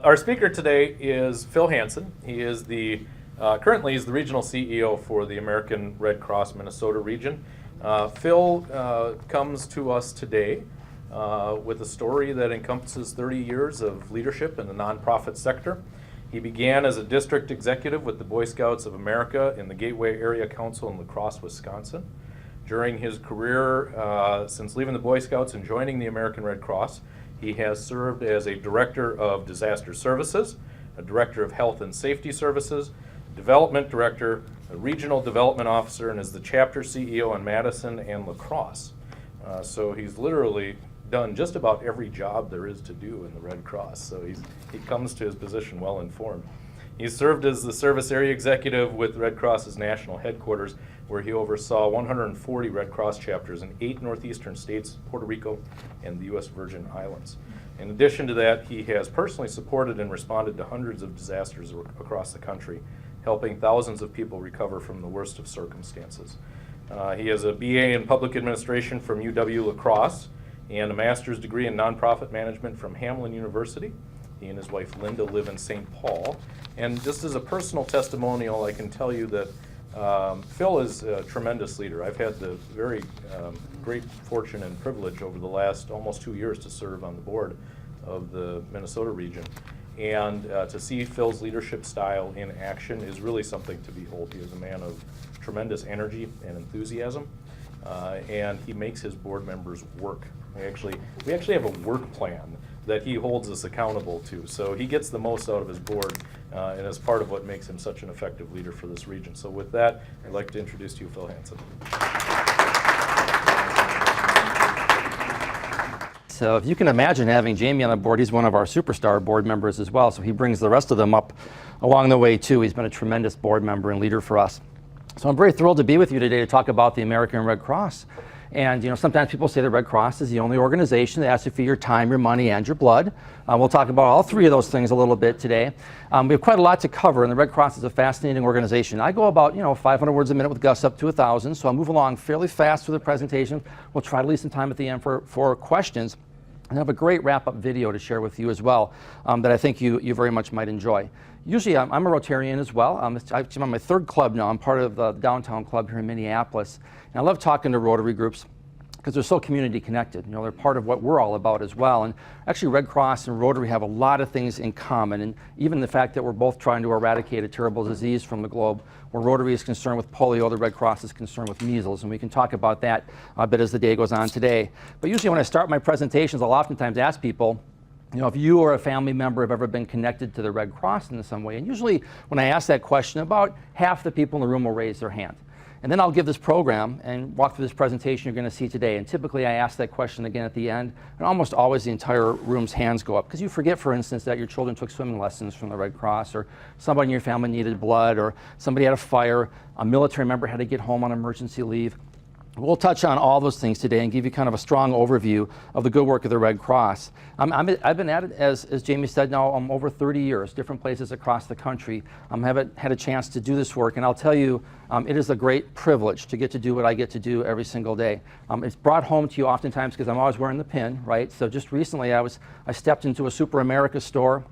Our speaker today is Phil Hansen. He is currently he's the regional CEO for the American Red Cross Minnesota region. Phil comes to us today with a story that encompasses 30 years of leadership in the nonprofit sector. He began as a district executive with the Boy Scouts of America in the Gateway Area Council in La Crosse, Wisconsin. During his career, since leaving the Boy Scouts and joining the American Red Cross, he has served as a director of disaster services, a director of health and safety services, development director, a regional development officer, and is the chapter CEO in Madison and La Crosse. So he's literally done just about every job there is to do in the Red Cross. So he comes to his position well informed. He served as the service area executive with Red Cross's national headquarters, where he oversaw 140 Red Cross chapters in 8 northeastern states, Puerto Rico, and the U.S. Virgin Islands. In addition to that, he has personally supported and responded to hundreds of disasters across the country, helping thousands of people recover from the worst of circumstances. He has a BA in Public Administration from UW-La Crosse and a master's degree in nonprofit management from Hamline University. He and his wife Linda live in St. Paul. And just as a personal testimonial, I can tell you that Phil is a tremendous leader. I've had the very great fortune and privilege over the last almost 2 years to serve on the board of the Minnesota region. And to see Phil's leadership style in action is really something to behold. He is a man of tremendous energy and enthusiasm, and he makes his board members work. We actually have a work plan that he holds us accountable to. So he gets the most out of his board, and is part of what makes him such an effective leader for this region. So with that, I'd like to introduce to you Phil Hansen. So if you can imagine having Jamie on the board, he's one of our superstar board members as well, so he brings the rest of them up along the way too. He's been a tremendous board member and leader for us. So I'm very thrilled to be with you today to talk about the American Red Cross. And you know, sometimes people say the Red Cross is the only organization that asks you for your time, your money, and your blood. We'll talk about all three of those things a little bit today. We have quite a lot to cover, and the Red Cross is a fascinating organization. I go about 500 words a minute with Gus up to 1,000, so I'll move along fairly fast through the presentation. We'll try to leave some time at the end for questions. And I have a great wrap-up video to share with you as well that I think you very much might enjoy. Usually I'm a Rotarian as well. I'm on my third club now. I'm part of the downtown club here in Minneapolis. And I love talking to Rotary groups because they're so community connected. You know, they're part of what we're all about as well. And actually Red Cross and Rotary have a lot of things in common. And even the fact that we're both trying to eradicate a terrible disease from the globe, where Rotary is concerned with polio, the Red Cross is concerned with measles. And we can talk about that a bit as the day goes on today. But usually when I start my presentations, I'll oftentimes ask people, if you or a family member have ever been connected to the Red Cross in some way. And usually when I ask that question, about half the people in the room will raise their hand. And then I'll give this program and walk through this presentation you're going to see today. And typically I ask that question again at the end, and almost always the entire room's hands go up. Because you forget, for instance, that your children took swimming lessons from the Red Cross, or somebody in your family needed blood, or somebody had a fire, a military member had to get home on emergency leave. We'll touch on all those things today and give you kind of a strong overview of the good work of the Red Cross. I've been at it, as Jamie said, now over 30 years, different places across the country. I haven't had a chance to do this work, and I'll tell you, it is a great privilege to get to do what I get to do every single day. It's brought home to you oftentimes because I'm always wearing the pin, right? So just recently I stepped into a Super America store,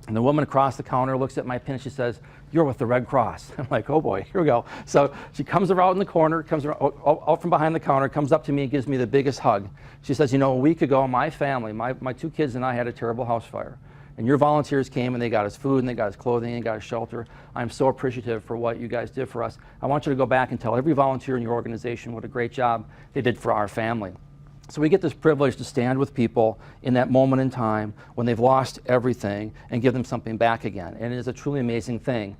and the woman across the counter looks at my pin and she says, "You're with the Red Cross." I'm like, oh boy, here we go. So she comes around in the corner, comes around, out from behind the counter, comes up to me and gives me the biggest hug. She says, a week ago, my family, my 2 kids and I had a terrible house fire. And your volunteers came and they got us food and they got us clothing and got us shelter. I'm so appreciative for what you guys did for us. I want you to go back and tell every volunteer in your organization what a great job they did for our family. So we get this privilege to stand with people in that moment in time when they've lost everything and give them something back again. And it is a truly amazing thing.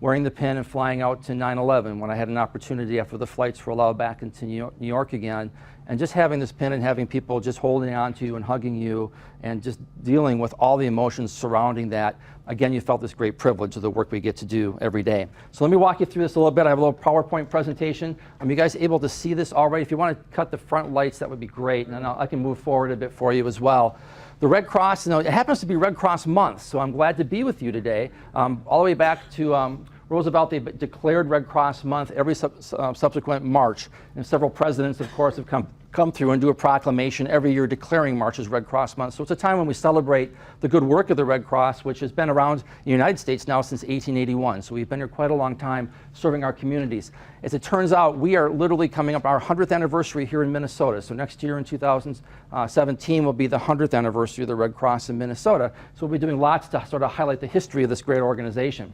Wearing the pin and flying out to 9/11 when I had an opportunity after the flights were allowed back into New York again, and just having this pin and having people just holding on to you and hugging you and just dealing with all the emotions surrounding that. Again, you felt this great privilege of the work we get to do every day. So let me walk you through this a little bit. I have a little PowerPoint presentation. Are you guys able to see this already? If you want to cut the front lights, that would be great. And then I can move forward a bit for you as well. The Red Cross, it happens to be Red Cross month, so I'm glad to be with you today. All the way back to Roosevelt, they declared Red Cross Month every subsequent March. And several presidents, of course, have come through and do a proclamation every year declaring March as Red Cross Month. So it's a time when we celebrate the good work of the Red Cross, which has been around in the United States now since 1881. So we've been here quite a long time serving our communities. As it turns out, we are literally coming up our 100th anniversary here in Minnesota. So next year in 2017 will be the 100th anniversary of the Red Cross in Minnesota. So we'll be doing lots to sort of highlight the history of this great organization.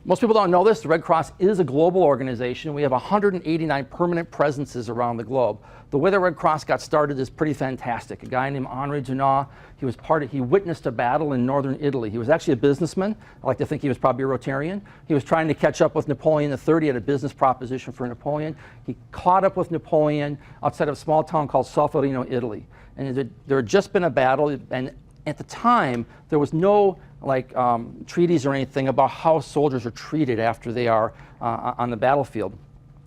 Most people don't know this. The Red Cross is a global organization. We have 189 permanent presences around the globe. The way the Red Cross got started is pretty fantastic. A guy named Henri Dunant, he witnessed a battle in northern Italy. He was actually a businessman. I like to think he was probably a Rotarian. He was trying to catch up with Napoleon III. He had a business proposition for Napoleon. He caught up with Napoleon outside of a small town called Solferino, Italy. And there had just been a battle, and at the time, there was no treaties or anything about how soldiers are treated after they are on the battlefield.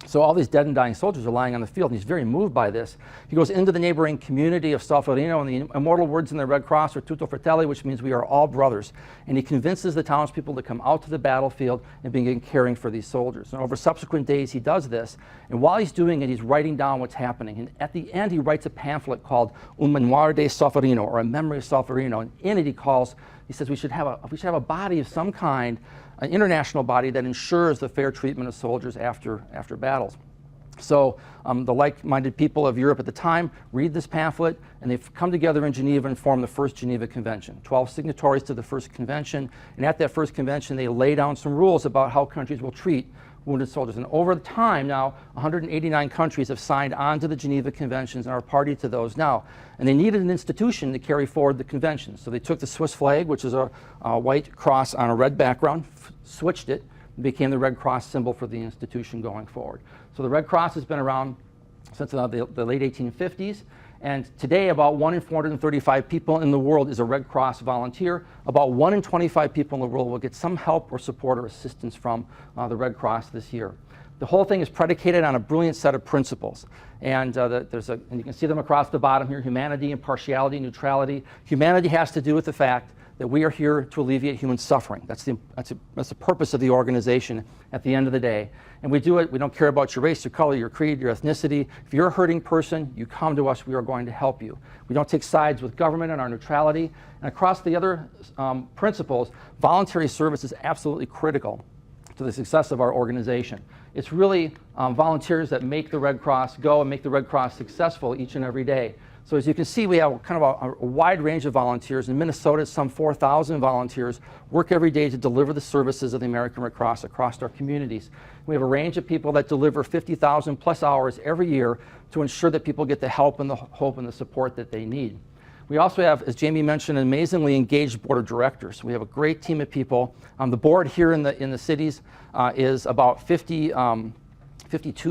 So all these dead and dying soldiers are lying on the field, and he's very moved by this. He goes into the neighboring community of Solferino, and the immortal words in the Red Cross are "Tutto fratelli," which means we are all brothers. And he convinces the townspeople to come out to the battlefield and begin caring for these soldiers. And over subsequent days, he does this. And while he's doing it, he's writing down what's happening. And at the end, he writes a pamphlet called Un Memoire de Solferino, or A Memory of Solferino. And in it, he says we should have a body of some kind, an international body that ensures the fair treatment of soldiers after battles. So the like-minded people of Europe at the time read this pamphlet, and they've come together in Geneva and formed the first Geneva Convention. 12 signatories to the first convention, and at that first convention they lay down some rules about how countries will treat wounded soldiers. And over time now, 189 countries have signed on to the Geneva Conventions and are party to those now. And they needed an institution to carry forward the convention. So they took the Swiss flag, which is a white cross on a red background, switched it, and became the Red Cross symbol for the institution going forward. So the Red Cross has been around since the late 1850s. And today, about 1 in 435 people in the world is a Red Cross volunteer. About 1 in 25 people in the world will get some help or support or assistance from the Red Cross this year. The whole thing is predicated on a brilliant set of principles. And and you can see them across the bottom here: humanity, impartiality, neutrality. Humanity has to do with the fact that we are here to alleviate human suffering. That's the purpose of the organization at the end of the day. And we do it, we don't care about your race, your color, your creed, your ethnicity. If you're a hurting person, you come to us, we are going to help you. We don't take sides with government and our neutrality. And across the other principles, voluntary service is absolutely critical to the success of our organization. It's really volunteers that make the Red Cross go and make the Red Cross successful each and every day. So as you can see, we have kind of a wide range of volunteers. In Minnesota, some 4,000 volunteers work every day to deliver the services of the American Red Cross across our communities. We have a range of people that deliver 50,000 plus hours every year to ensure that people get the help and the hope and the support that they need. We also have, as Jamie mentioned, an amazingly engaged board of directors. We have a great team of people. The board here in the cities is about 52,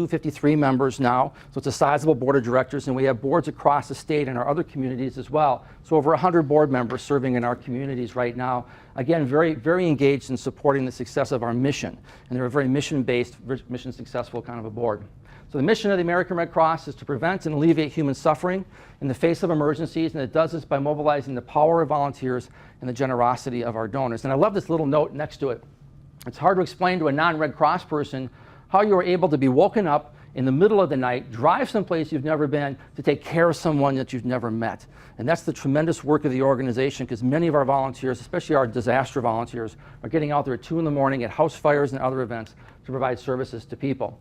53 members now, so it's a sizable board of directors, and we have boards across the state and our other communities as well. So over 100 board members serving in our communities right now. Again, very, very engaged in supporting the success of our mission, and they're a very mission-based, mission-successful kind of a board. So the mission of the American Red Cross is to prevent and alleviate human suffering in the face of emergencies, and it does this by mobilizing the power of volunteers and the generosity of our donors. And I love this little note next to it. It's hard to explain to a non-Red Cross person how you are able to be woken up in the middle of the night, drive someplace you've never been to take care of someone that you've never met. And that's the tremendous work of the organization, because many of our volunteers, especially our disaster volunteers, are getting out there at 2 in the morning at house fires and other events to provide services to people.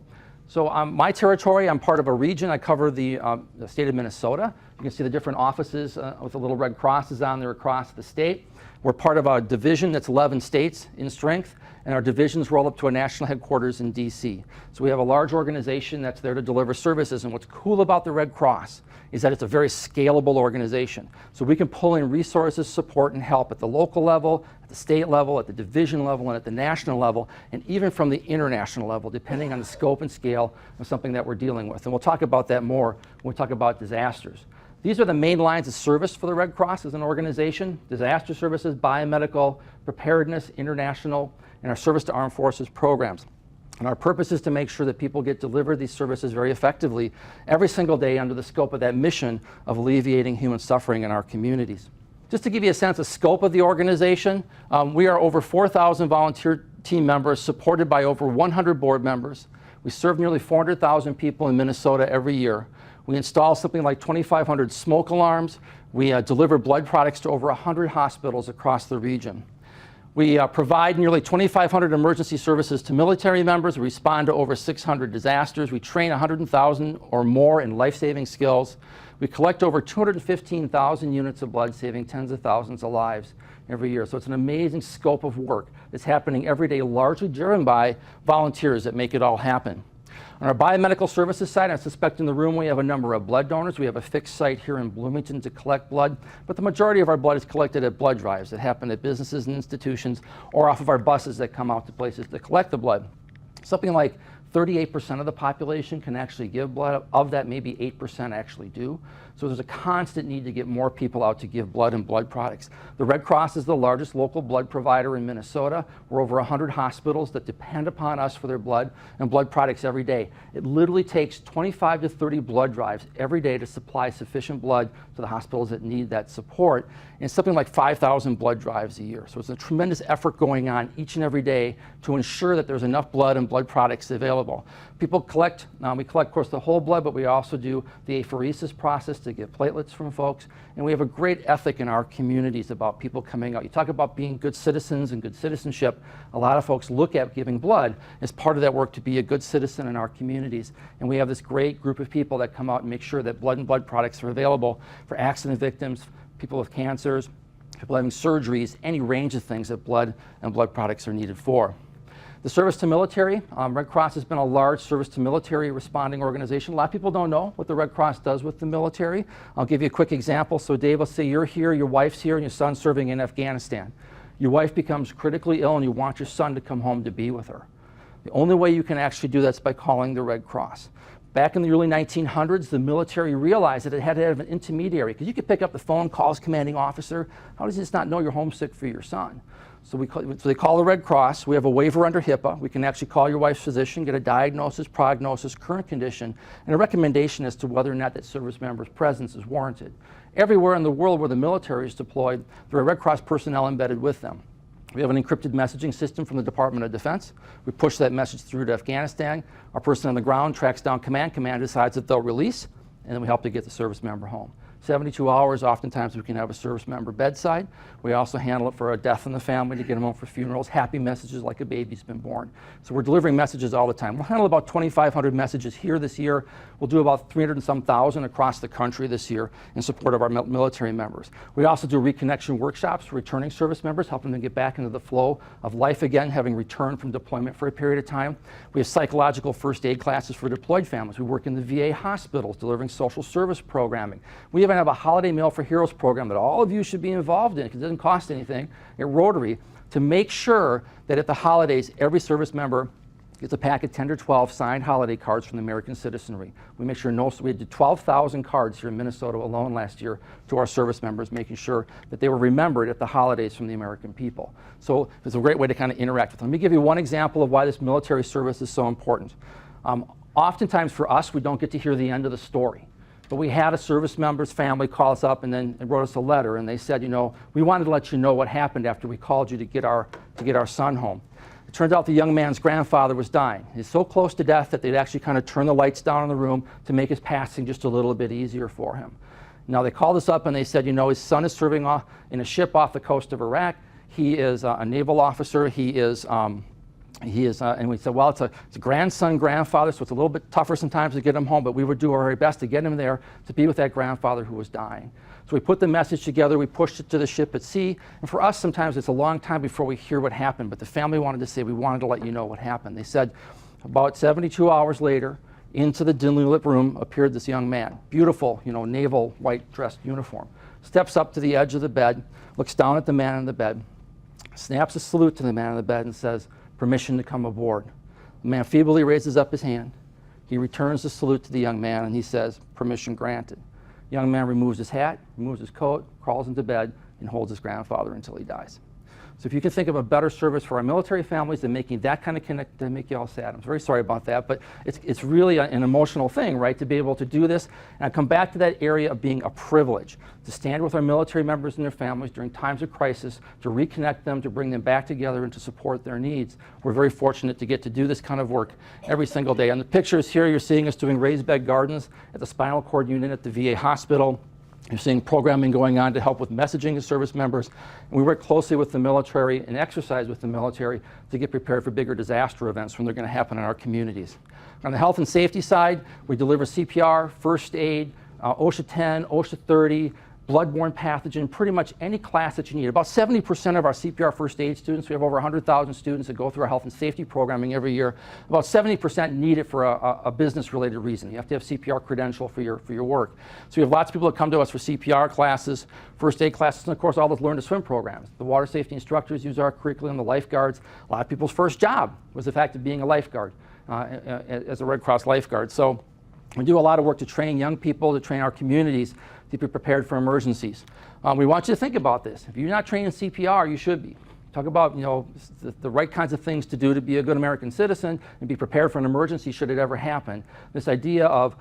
So my territory, I'm part of a region. I cover the state of Minnesota. You can see the different offices with the little red crosses on there across the state. We're part of a division that's 11 states in strength, and our divisions roll up to a national headquarters in DC. So we have a large organization that's there to deliver services, and what's cool about the Red Cross is that it's a very scalable organization. So we can pull in resources, support, and help at the local level, at the state level, at the division level, and at the national level, and even from the international level, depending on the scope and scale of something that we're dealing with. And we'll talk about that more when we talk about disasters. These are the main lines of service for the Red Cross as an organization: disaster services, biomedical, preparedness, international, and our service to armed forces programs. And our purpose is to make sure that people get delivered these services very effectively every single day under the scope of that mission of alleviating human suffering in our communities. Just to give you a sense of scope of the organization, we are over 4,000 volunteer team members, supported by over 100 board members. We serve nearly 400,000 people in Minnesota every year. We install something like 2,500 smoke alarms. We deliver blood products to over 100 hospitals across the region. We provide nearly 2,500 emergency services to military members. We respond to over 600 disasters. We train 100,000 or more in life-saving skills. We collect over 215,000 units of blood, saving tens of thousands of lives every year. So it's an amazing scope of work that's happening every day, largely driven by volunteers that make it all happen. On our Biomedical Services side, I suspect in the room we have a number of blood donors. We have a fixed site here in Bloomington to collect blood, but the majority of our blood is collected at blood drives that happen at businesses and institutions or off of our buses that come out to places to collect the blood. Something like 38% of the population can actually give blood. Of that, maybe 8% actually do. So there's a constant need to get more people out to give blood and blood products. The Red Cross is the largest local blood provider in Minnesota. We're over 100 hospitals that depend upon us for their blood and blood products every day. It literally takes 25 to 30 blood drives every day to supply sufficient blood to the hospitals that need that support. And something like 5,000 blood drives a year. So it's a tremendous effort going on each and every day to ensure that there's enough blood and blood products available. People collect, we collect, of course, the whole blood, but we also do the apheresis process to get platelets from folks. And we have a great ethic in our communities about people coming out. You talk about being good citizens and good citizenship. A lot of folks look at giving blood as part of that work to be a good citizen in our communities. And we have this great group of people that come out and make sure that blood and blood products are available for accident victims, people with cancers, people having surgeries, any range of things that blood and blood products are needed for. The service to military, Red Cross has been a large service to military responding organization. A lot of people don't know what the Red Cross does with the military. I'll give you a quick example. So Dave, let's say you're here, your wife's here, and your son's serving in Afghanistan. Your wife becomes critically ill and you want your son to come home to be with her. The only way you can actually do that is by calling the Red Cross. Back in the early 1900s, the military realized that it had to have an intermediary, because you could pick up the phone, call his commanding officer. How does he just not know you're homesick for your son? So they call the Red Cross. We have a waiver under HIPAA. We can actually call your wife's physician, get a diagnosis, prognosis, current condition, and a recommendation as to whether or not that service member's presence is warranted. Everywhere in the world where the military is deployed, there are Red Cross personnel embedded with them. We have an encrypted messaging system from the Department of Defense. We push that message through to Afghanistan. Our person on the ground tracks down command. Command decides if they'll release, and then we help to get the service member home. 72 hours, oftentimes we can have a service member bedside. We also handle it for a death in the family to get them home for funerals, happy messages like a baby's been born. So we're delivering messages all the time. We'll handle about 2,500 messages here this year. We'll do about 300 and some thousand across the country this year in support of our military members. We also do reconnection workshops for returning service members, helping them get back into the flow of life again, having returned from deployment for a period of time. We have psychological first aid classes for deployed families. We work in the VA hospitals delivering social service programming. We even have a holiday meal for heroes program that all of you should be involved in, because it doesn't cost anything, at Rotary, to make sure that at the holidays every service member gets a pack of 10 to 12 signed holiday cards from the American citizenry. We make sure we did 12,000 cards here in Minnesota alone last year to our service members, making sure that they were remembered at the holidays from the American people. So it's a great way to kind of interact with them. Let me give you one example of why this military service is so important. Oftentimes for us, we don't get to hear the end of the story. But we had a service member's family call us up and then wrote us a letter, and they said, you know, we wanted to let you know what happened after we called you to get our son home. It turned out the young man's grandfather was dying. He's so close to death that they'd actually kind of turn the lights down in the room to make his passing just a little bit easier for him. Now they called us up and they said, you know, his son is serving in a ship off the coast of Iraq. He is a naval officer. And we said, well, it's a grandson, grandfather, so it's a little bit tougher sometimes to get him home, but we would do our very best to get him there to be with that grandfather who was dying. So we put the message together, we pushed it to the ship at sea, and for us sometimes it's a long time before we hear what happened, but the family wanted to say, we wanted to let you know what happened. They said about 72 hours later, into the dimly lit room appeared this young man, beautiful, you know, naval white dressed uniform, steps up to the edge of the bed, looks down at the man on the bed, snaps a salute to the man on the bed and says, permission to come aboard. The man feebly raises up his hand. He returns the salute to the young man and he says, permission granted. The young man removes his hat, removes his coat, crawls into bed, and holds his grandfather until he dies. So if you can think of a better service for our military families than making that kind of connect, then make you all sad. I'm very sorry about that, but it's really an emotional thing, right, to be able to do this. And I come back to that area of being a privilege, to stand with our military members and their families during times of crisis, to reconnect them, to bring them back together, and to support their needs. We're very fortunate to get to do this kind of work every single day. On the pictures here, you're seeing us doing raised bed gardens at the spinal cord unit at the VA hospital. You're seeing programming going on to help with messaging to service members. And we work closely with the military and exercise with the military to get prepared for bigger disaster events when they're going to happen in our communities. On the health and safety side, we deliver CPR, first aid, OSHA 10, OSHA 30, bloodborne pathogen, pretty much any class that you need. About 70% of our CPR first aid students, we have over 100,000 students that go through our health and safety programming every year. About 70% need it for a business-related reason. You have to have CPR credential for your work. So we have lots of people that come to us for CPR classes, first aid classes, and of course all those learn to swim programs. The water safety instructors use our curriculum, the lifeguards. A lot of people's first job was the fact of being a lifeguard, as a Red Cross lifeguard. So we do a lot of work to train young people, to train our communities to be prepared for emergencies. We want you to think about this. If you're not trained in CPR, you should be. Talk about the right kinds of things to do to be a good American citizen and be prepared for an emergency should it ever happen. This idea of,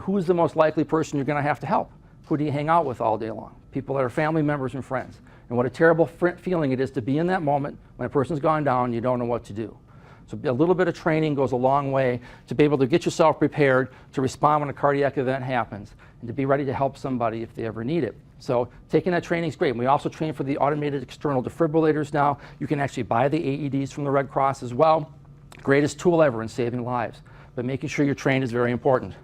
who's the most likely person you're going to have to help? Who do you hang out with all day long? People that are family members and friends. And what a terrible feeling it is to be in that moment when a person's gone down and you don't know what to do. So a little bit of training goes a long way to be able to get yourself prepared to respond when a cardiac event happens and to be ready to help somebody if they ever need it. So taking that training is great. And we also train for the automated external defibrillators now. You can actually buy the AEDs from the Red Cross as well. Greatest tool ever in saving lives. But making sure you're trained is very important.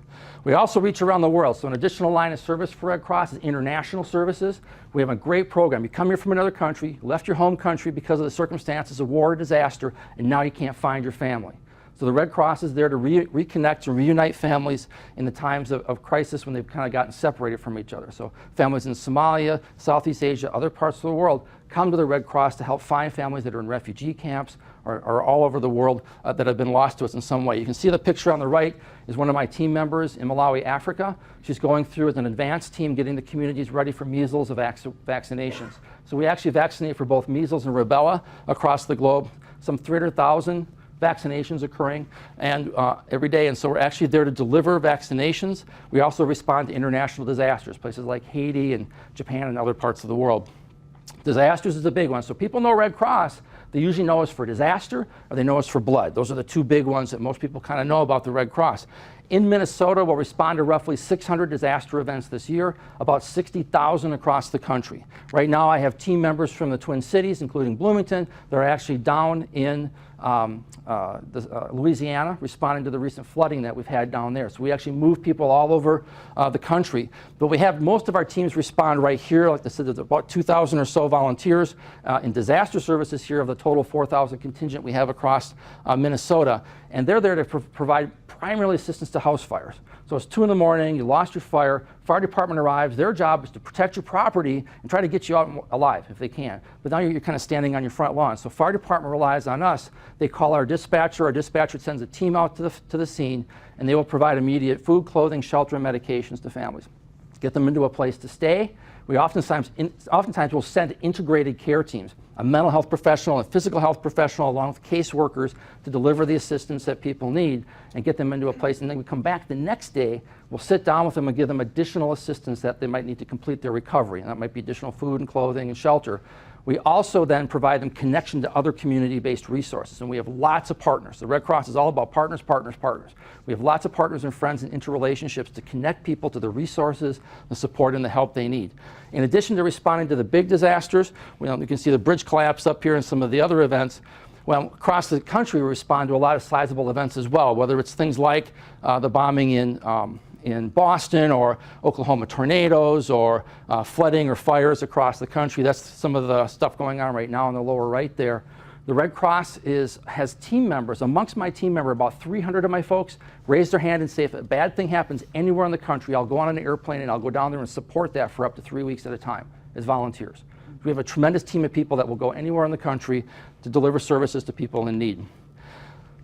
We also reach around the world. So an additional line of service for Red Cross is international services. We have a great program. You come here from another country, left your home country because of the circumstances of war or disaster, and now you can't find your family. So the Red Cross is there to reconnect and reunite families in the times of crisis when they've kind of gotten separated from each other. So families in Somalia, Southeast Asia, other parts of the world come to the Red Cross to help find families that are in refugee camps or all over the world that have been lost to us in some way. You can see the picture on the right is one of my team members in Malawi, Africa. She's going through as an advanced team getting the communities ready for measles of vaccinations. So we actually vaccinate for both measles and rubella across the globe, some 300,000 vaccinations occurring and every day, and so we're actually there to deliver vaccinations. We also respond to international disasters, places like Haiti and Japan and other parts of the world. Disasters is a big one. So people know Red Cross, they usually know us for disaster or they know us for blood. Those are the two big ones that most people kind of know about the Red Cross. In Minnesota, we'll respond to roughly 600 disaster events this year, about 60,000 across the country. Right now, I have team members from the Twin Cities, including Bloomington, that are actually down in Louisiana, responding to the recent flooding that we've had down there. So we actually move people all over the country. But we have most of our teams respond right here. Like I said, there's about 2,000 or so volunteers in disaster services here of the total 4,000 contingent we have across Minnesota. And they're there to provide primarily assistance to house fires. So it's 2 in the morning, you lost your fire department arrives, their job is to protect your property and try to get you out alive if they can. But now you're kind of standing on your front lawn. So fire department relies on us. They call our dispatcher sends a team out to the scene, and they will provide immediate food, clothing, shelter, and medications to families. Get them into a place to stay. We oftentimes will send integrated care teams, a mental health professional, a physical health professional, along with caseworkers to deliver the assistance that people need and get them into a place. And then we come back the next day, we'll sit down with them and give them additional assistance that they might need to complete their recovery. And that might be additional food and clothing and shelter. We also then provide them connection to other community-based resources, and we have lots of partners. The Red Cross is all about partners, partners, partners. We have lots of partners and friends and interrelationships to connect people to the resources, the support, and the help they need. In addition to responding to the big disasters, you can see the bridge collapse up here and some of the other events. Well, across the country, we respond to a lot of sizable events as well, whether it's things like the bombing in Boston or Oklahoma tornadoes or flooding or fires across the country. That's some of the stuff going on right now in the lower right there. The Red Cross has team members. Amongst my team member, about 300 of my folks raise their hand and say if a bad thing happens anywhere in the country, I'll go on an airplane and I'll go down there and support that for up to 3 weeks at a time as volunteers. We have a tremendous team of people that will go anywhere in the country to deliver services to people in need.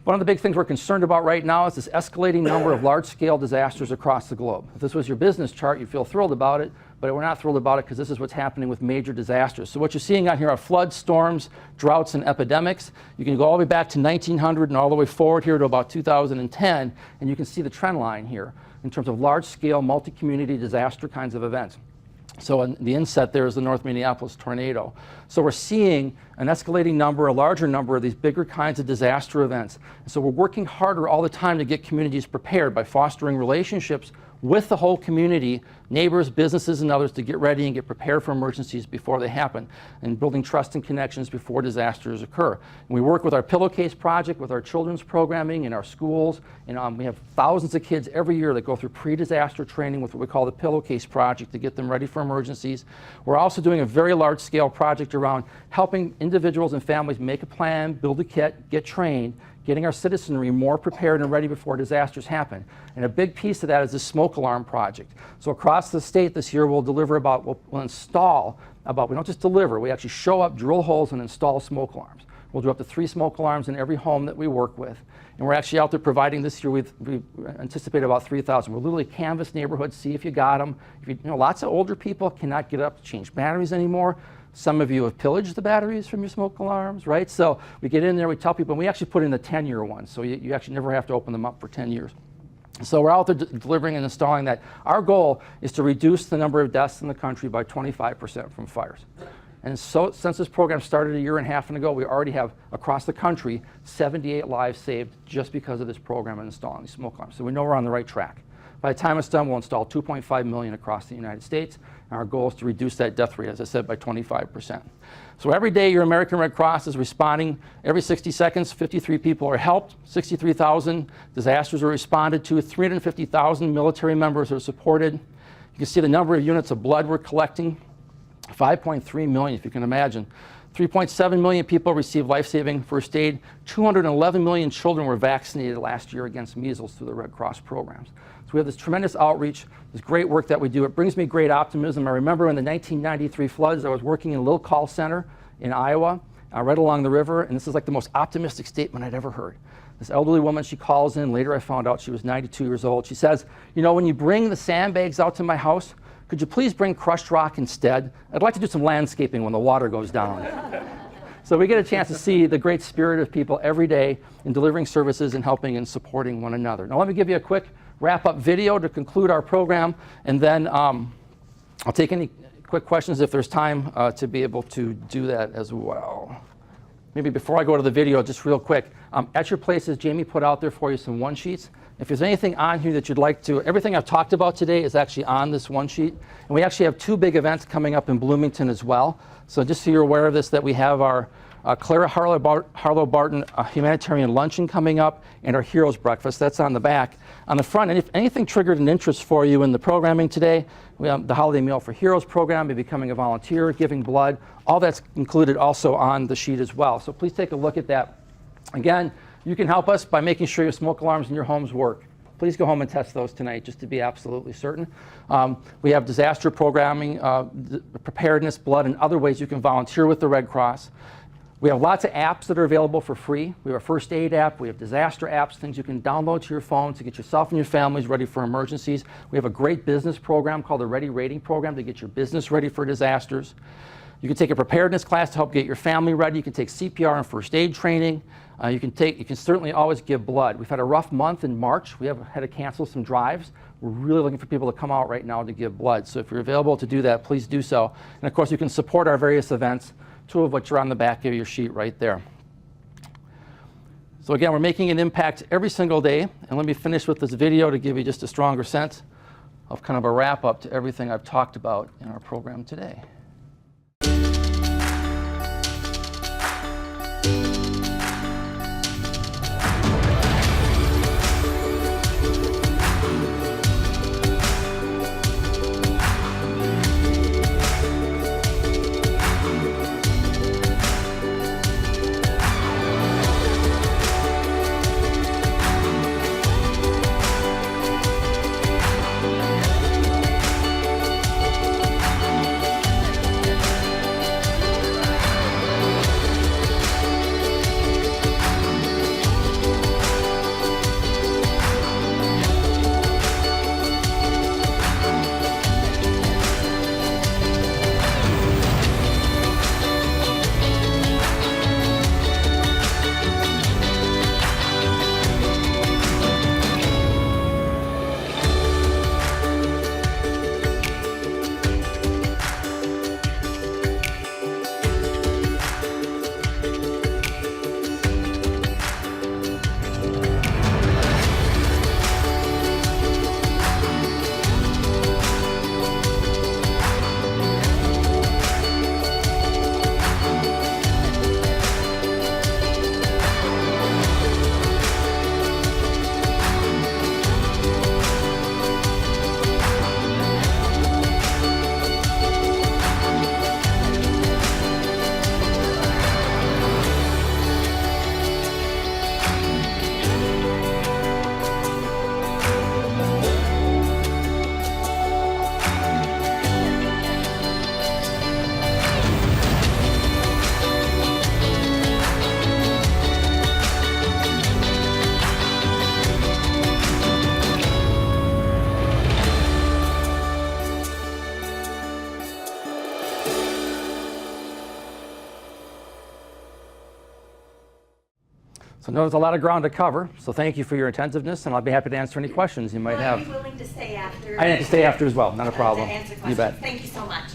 One of the big things we're concerned about right now is this escalating number of large-scale disasters across the globe. If this was your business chart, you'd feel thrilled about it, but we're not thrilled about it because this is what's happening with major disasters. So what you're seeing out here are floods, storms, droughts, and epidemics. You can go all the way back to 1900 and all the way forward here to about 2010, and you can see the trend line here in terms of large-scale, multi-community disaster kinds of events. So in the inset there is the North Minneapolis tornado. So we're seeing an escalating number, a larger number of these bigger kinds of disaster events. And so we're working harder all the time to get communities prepared by fostering relationships with the whole community, neighbors, businesses, and others to get ready and get prepared for emergencies before they happen, and building trust and connections before disasters occur. And we work with our pillowcase project, with our children's programming in our schools, and we have thousands of kids every year that go through pre-disaster training with what we call the pillowcase project to get them ready for emergencies. We're also doing a very large-scale project around helping individuals and families make a plan, build a kit, get trained, getting our citizenry more prepared and ready before disasters happen. And a big piece of that is the smoke alarm project. So across the state this year, we'll install about, we don't just deliver, we actually show up, drill holes, and install smoke alarms. We'll do up to 3 smoke alarms in every home that we work with. And we're actually out there providing this year, we anticipate about 3,000. We'll literally canvass neighborhoods, see if you got them. Lots of older people cannot get up to change batteries anymore. Some of you have pillaged the batteries from your smoke alarms, right? So we get in there, we tell people, and we actually put in the 10-year ones, so you actually never have to open them up for 10 years. So we're out there delivering and installing that. Our goal is to reduce the number of deaths in the country by 25% from fires. And so since this program started a year and a half ago, we already have, across the country, 78 lives saved just because of this program and installing these smoke alarms. So we know we're on the right track. By the time it's done, we'll install 2.5 million across the United States. And our goal is to reduce that death rate, as I said, by 25%. So every day, your American Red Cross is responding. Every 60 seconds, 53 people are helped, 63,000 disasters are responded to, 350,000 military members are supported. You can see the number of units of blood we're collecting, 5.3 million, if you can imagine. 3.7 million people received life-saving first aid. 211 million children were vaccinated last year against measles through the Red Cross programs. So we have this tremendous outreach, this great work that we do. It brings me great optimism. I remember in the 1993 floods, I was working in a little call center in Iowa, right along the river, and this is like the most optimistic statement I'd ever heard. This elderly woman, she calls in. Later I found out she was 92 years old. She says, when you bring the sandbags out to my house, could you please bring crushed rock instead? I'd like to do some landscaping when the water goes down. So we get a chance to see the great spirit of people every day in delivering services and helping and supporting one another. Now let me give you a quick wrap-up video to conclude our program, and then I'll take any quick questions if there's time to be able to do that as well. Maybe before I go to the video, just real quick, at your places, Jamie put out there for you some one-sheets. If there's anything on here that you'd like to, everything I've talked about today is actually on this one sheet. And we actually have 2 big events coming up in Bloomington as well. So just so you're aware of this, that we have our Clara Barton humanitarian luncheon coming up and our Heroes Breakfast. That's on the back. On the front, and if anything triggered an interest for you in the programming today, we have the Holiday Meal for Heroes program, becoming a volunteer, giving blood. All that's included also on the sheet as well. So please take a look at that. Again, you can help us by making sure your smoke alarms in your homes work. Please go home and test those tonight just to be absolutely certain. We have disaster programming, preparedness, blood, and other ways you can volunteer with the Red Cross. We have lots of apps that are available for free. We have a first aid app. We have disaster apps, things you can download to your phone to get yourself and your families ready for emergencies. We have a great business program called the Ready Rating Program to get your business ready for disasters. You can take a preparedness class to help get your family ready. You can take CPR and first aid training. You can certainly always give blood. We've had a rough month in March. We have had to cancel some drives. We're really looking for people to come out right now to give blood. So if you're available to do that, please do so. And of course, you can support our various events, 2 of which are on the back of your sheet right there. So again, we're making an impact every single day. And let me finish with this video to give you just a stronger sense of kind of a wrap up to everything I've talked about in our program today. So I know there's a lot of ground to cover, so thank you for your attentiveness, and I'll be happy to answer any questions you might Will you have. be willing to stay after? I have to stay after as well, not a problem. To answer questions. You bet. Thank you so much.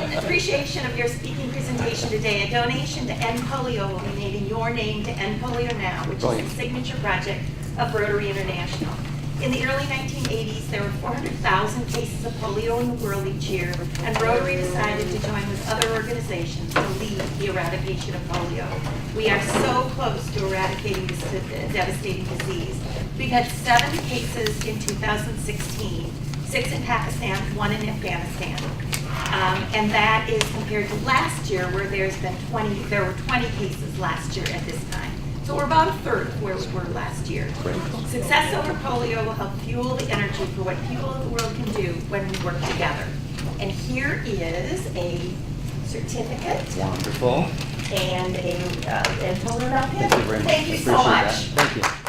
In appreciation of your speaking presentation today, a donation to End Polio will be made in your name to End Polio Now, which Brilliant. is a signature project of Rotary International. In the early 1980s, there were 400,000 cases of polio in the world each year, and Rotary decided to join with other organizations to lead the eradication of polio. We are so close to eradicating this devastating disease. We've had 7 cases in 2016, 6 in Pakistan, 1 in Afghanistan. And that is compared to last year, where there were 20 cases last year at this time. So we're about a third of where we were last year. Success over polio will help fuel the energy for what people of the world can do when we work together. And here is a certificate. Wonderful. And a polio now pin. Thank you very much. Thank you so Appreciate much. that. Thank you.